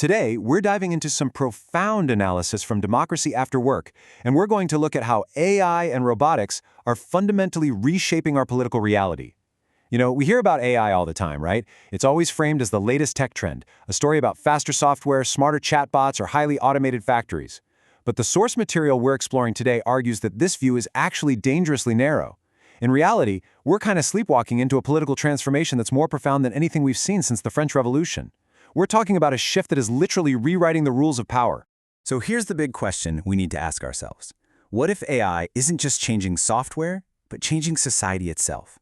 Today, we're diving into some profound analysis from Democracy After Work, and we're going to look at how AI and robotics are fundamentally reshaping our political reality. We hear about AI all the time, right? It's always framed as the latest tech trend, a story about faster software, smarter chatbots, or highly automated factories. But the source material we're exploring today argues that this view is actually dangerously narrow. In reality, we're kind of sleepwalking into a political transformation that's more profound than anything we've seen since the French Revolution. We're talking about a shift that is literally rewriting the rules of power. So here's the big question we need to ask ourselves. What if AI isn't just changing software, but changing society itself?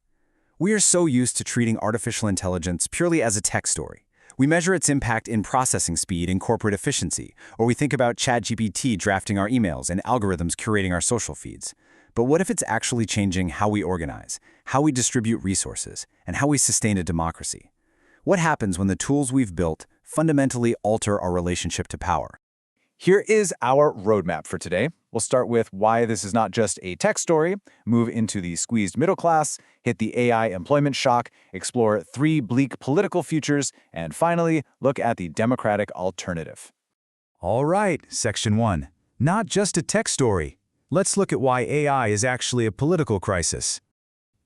We are so used to treating artificial intelligence purely as a tech story. We measure its impact in processing speed and corporate efficiency, or we think about ChatGPT drafting our emails and algorithms curating our social feeds. But what if it's actually changing how we organize, how we distribute resources, and how we sustain a democracy? What happens when the tools we've built fundamentally alter our relationship to power? Here is our roadmap for today. We'll start with why this is not just a tech story, move into the squeezed middle class, hit the AI employment shock, explore 3 bleak political futures, and finally, look at the democratic alternative. All right, Section 1. Not just a tech story. Let's look at why AI is actually a political crisis.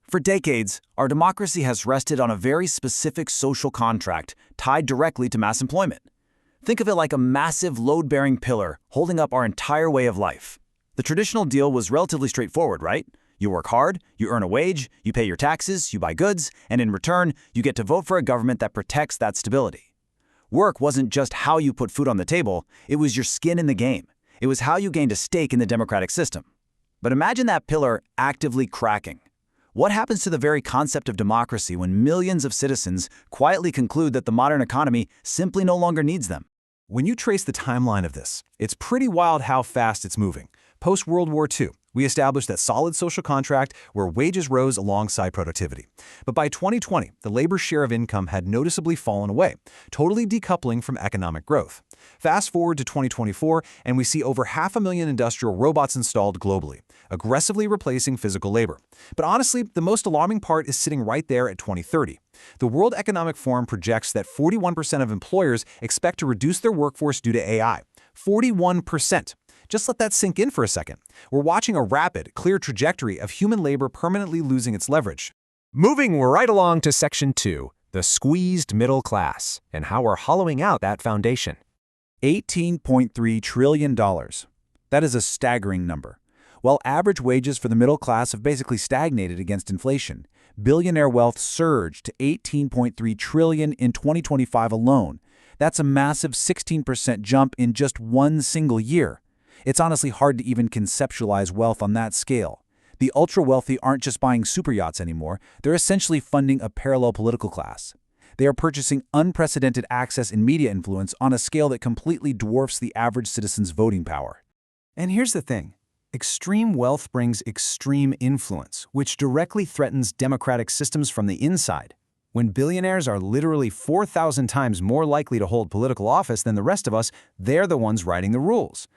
For decades, our democracy has rested on a very specific social contract tied directly to mass employment. Think of it like a massive load-bearing pillar holding up our entire way of life. The traditional deal was relatively straightforward, right? You work hard, you earn a wage, you pay your taxes, you buy goods, and in return, you get to vote for a government that protects that stability. Work wasn't just how you put food on the table, it was your skin in the game. It was how you gained a stake in the democratic system. But imagine that pillar actively cracking. What happens to the very concept of democracy when millions of citizens quietly conclude that the modern economy simply no longer needs them? When you trace the timeline of this, it's pretty wild how fast it's moving. Post-World War II, we established that solid social contract where wages rose alongside productivity. But by 2020, the labor share of income had noticeably fallen away, totally decoupling from economic growth. Fast forward to 2024, and we see over 500,000 industrial robots installed globally, aggressively replacing physical labor. But honestly, the most alarming part is sitting right there at 2030. The World Economic Forum projects that 41% of employers expect to reduce their workforce due to AI. 41%. Just let that sink in for a second. We're watching a rapid, clear trajectory of human labor permanently losing its leverage. Moving right along to Section 2, the squeezed middle class, and how we're hollowing out that foundation. $18.3 trillion. That is a staggering number. While average wages for the middle class have basically stagnated against inflation, billionaire wealth surged to $18.3 trillion in 2025 alone. That's a massive 16% jump in just one single year. It's honestly hard to even conceptualize wealth on that scale. The ultra-wealthy aren't just buying super yachts anymore, they're essentially funding a parallel political class. They are purchasing unprecedented access and media influence on a scale that completely dwarfs the average citizen's voting power. And here's the thing. Extreme wealth brings extreme influence, which directly threatens democratic systems from the inside. When billionaires are literally 4,000 times more likely to hold political office than the rest of us, they're the ones writing the rules.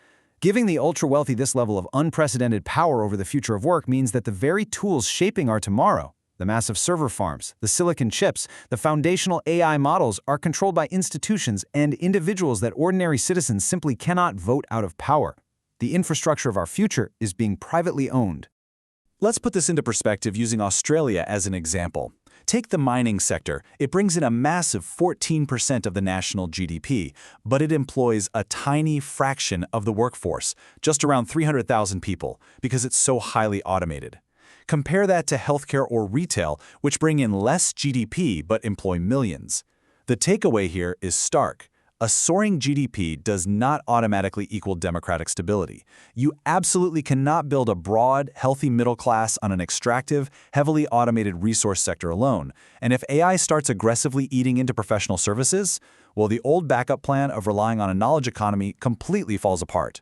Giving the ultra-wealthy this level of unprecedented power over the future of work means that the very tools shaping our tomorrow, the massive server farms, the silicon chips, the foundational AI models are controlled by institutions and individuals that ordinary citizens simply cannot vote out of power. The infrastructure of our future is being privately owned. Let's put this into perspective using Australia as an example. Take the mining sector. It brings in a massive 14% of the national GDP, but it employs a tiny fraction of the workforce, just around 300,000 people, because it's so highly automated. Compare that to healthcare or retail, which bring in less GDP but employ millions. The takeaway here is stark. A soaring GDP does not automatically equal democratic stability. You absolutely cannot build a broad, healthy middle class on an extractive, heavily automated resource sector alone. And if AI starts aggressively eating into professional services, well, the old backup plan of relying on a knowledge economy completely falls apart.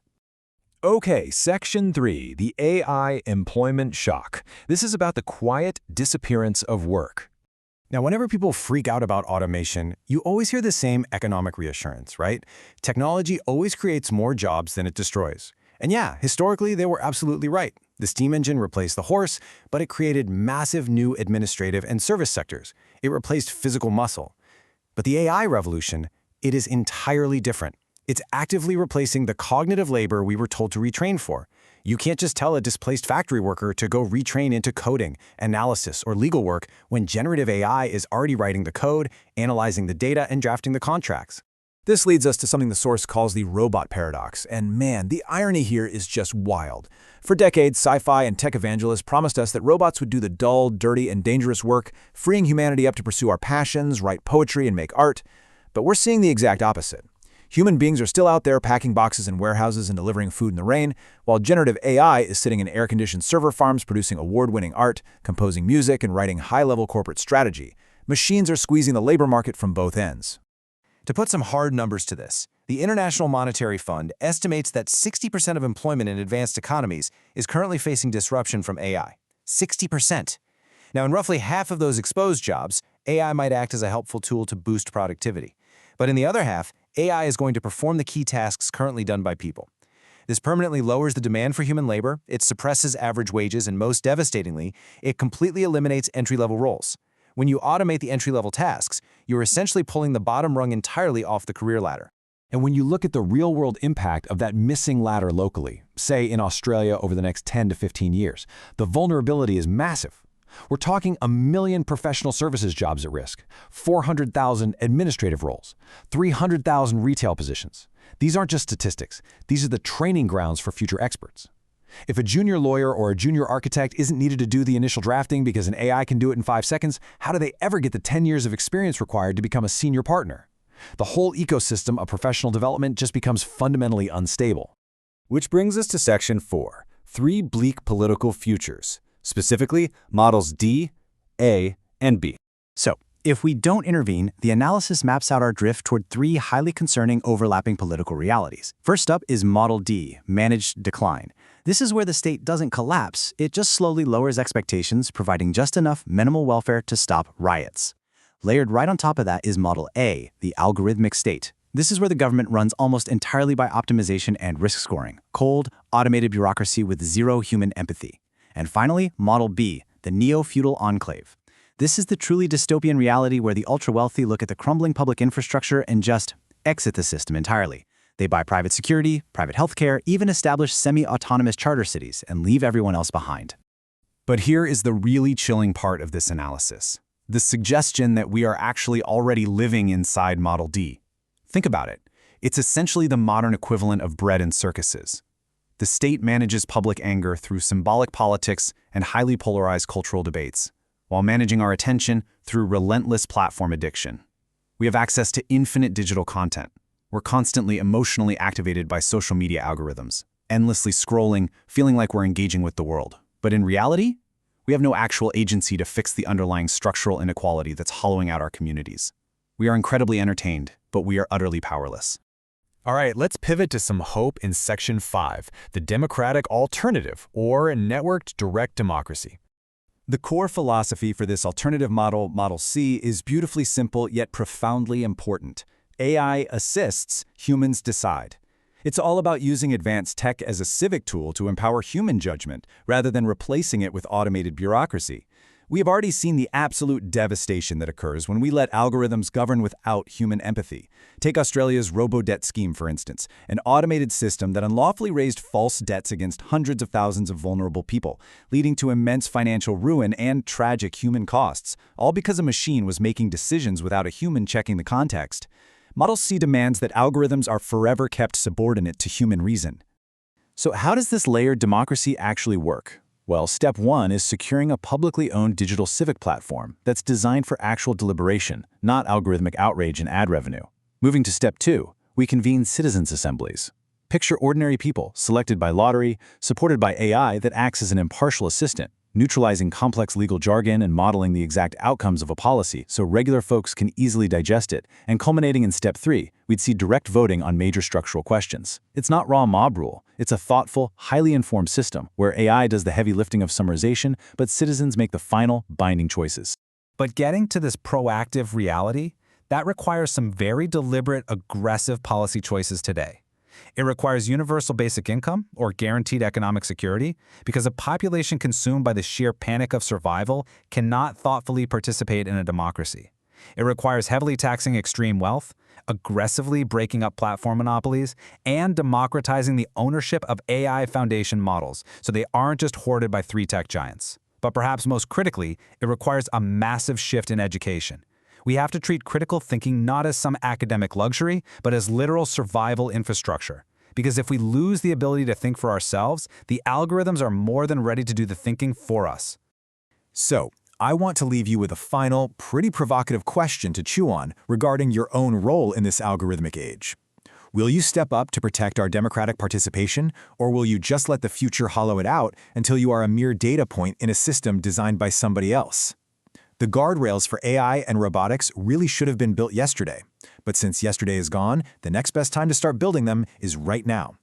Okay, Section 3, the AI employment shock. This is about the quiet disappearance of work. Now, whenever people freak out about automation, you always hear the same economic reassurance, right? Technology always creates more jobs than it destroys. And yeah, historically, they were absolutely right. The steam engine replaced the horse, but it created massive new administrative and service sectors. It replaced physical muscle. But the AI revolution, It is entirely different. It's actively replacing the cognitive labor we were told to retrain for. You can't just tell a displaced factory worker to go retrain into coding, analysis, or legal work when generative AI is already writing the code, analyzing the data, and drafting the contracts. This leads us to something the source calls the robot paradox, and man, the irony here is just wild. For decades, sci-fi and tech evangelists promised us that robots would do the dull, dirty, and dangerous work, freeing humanity up to pursue our passions, write poetry, and make art. But we're seeing the exact opposite. Human beings are still out there packing boxes in warehouses and delivering food in the rain, while generative AI is sitting in air-conditioned server farms producing award-winning art, composing music, and writing high-level corporate strategy. Machines are squeezing the labor market from both ends. To put some hard numbers to this, the International Monetary Fund estimates that 60% of employment in advanced economies is currently facing disruption from AI. 60%. Now, in roughly half of those exposed jobs, AI might act as a helpful tool to boost productivity. But in the other half, AI is going to perform the key tasks currently done by people. This permanently lowers the demand for human labor, it suppresses average wages, and most devastatingly, it completely eliminates entry-level roles. When you automate the entry-level tasks, you're essentially pulling the bottom rung entirely off the career ladder. And when you look at the real-world impact of that missing ladder locally, say in Australia over the next 10 to 15 years, the vulnerability is massive. We're talking 1 million professional services jobs at risk, 400,000 administrative roles, 300,000 retail positions. These aren't just statistics. These are the training grounds for future experts. If a junior lawyer or a junior architect isn't needed to do the initial drafting because an AI can do it in 5 seconds, how do they ever get the 10 years of experience required to become a senior partner? The whole ecosystem of professional development just becomes fundamentally unstable. Which brings us to Section 4, 3 bleak political futures, specifically models D, A, and B. So, if we don't intervene, the analysis maps out our drift toward 3 highly concerning overlapping political realities. First up is Model D, managed decline. This is where the state doesn't collapse, it just slowly lowers expectations, providing just enough minimal welfare to stop riots. Layered right on top of that is Model A, the algorithmic state. This is where the government runs almost entirely by optimization and risk scoring, cold, automated bureaucracy with zero human empathy. And finally, Model B, the neo-feudal enclave. This is the truly dystopian reality where the ultra-wealthy look at the crumbling public infrastructure and just exit the system entirely. They buy private security, private healthcare, even establish semi-autonomous charter cities and leave everyone else behind. But here is the really chilling part of this analysis. The suggestion that we are actually already living inside Model D. Think about it. It's essentially the modern equivalent of bread and circuses. The state manages public anger through symbolic politics and highly polarized cultural debates, while managing our attention through relentless platform addiction. We have access to infinite digital content. We're constantly emotionally activated by social media algorithms, endlessly scrolling, feeling like we're engaging with the world. But in reality, we have no actual agency to fix the underlying structural inequality that's hollowing out our communities. We are incredibly entertained, but we are utterly powerless. All right, let's pivot to some hope in Section 5, the democratic alternative, or networked direct democracy. The core philosophy for this alternative model, Model C, is beautifully simple yet profoundly important. AI assists, humans decide. It's all about using advanced tech as a civic tool to empower human judgment, rather than replacing it with automated bureaucracy. We have already seen the absolute devastation that occurs when we let algorithms govern without human empathy. Take Australia's robo-debt scheme, for instance, an automated system that unlawfully raised false debts against hundreds of thousands of vulnerable people, leading to immense financial ruin and tragic human costs, all because a machine was making decisions without a human checking the context. Model C demands that algorithms are forever kept subordinate to human reason. So how does this layered democracy actually work? Well, step 1 is securing a publicly owned digital civic platform that's designed for actual deliberation, not algorithmic outrage and ad revenue. Moving to step 2, we convene citizens' assemblies. Picture ordinary people, selected by lottery, supported by AI that acts as an impartial assistant, neutralizing complex legal jargon and modeling the exact outcomes of a policy so regular folks can easily digest it, and culminating in step 3, we'd see direct voting on major structural questions. It's not raw mob rule, it's a thoughtful, highly informed system where AI does the heavy lifting of summarization, but citizens make the final, binding choices. But getting to this proactive reality, that requires some very deliberate, aggressive policy choices today. It requires universal basic income or guaranteed economic security because a population consumed by the sheer panic of survival cannot thoughtfully participate in a democracy. It requires heavily taxing extreme wealth, aggressively breaking up platform monopolies, and democratizing the ownership of AI foundation models so they aren't just hoarded by 3 tech giants. But perhaps most critically, it requires a massive shift in education. We have to treat critical thinking not as some academic luxury, but as literal survival infrastructure. Because if we lose the ability to think for ourselves, the algorithms are more than ready to do the thinking for us. So, I want to leave you with a final, pretty provocative question to chew on regarding your own role in this algorithmic age. Will you step up to protect our democratic participation, or will you just let the future hollow it out until you are a mere data point in a system designed by somebody else? The guardrails for AI and robotics really should have been built yesterday. But since yesterday is gone, the next best time to start building them is right now.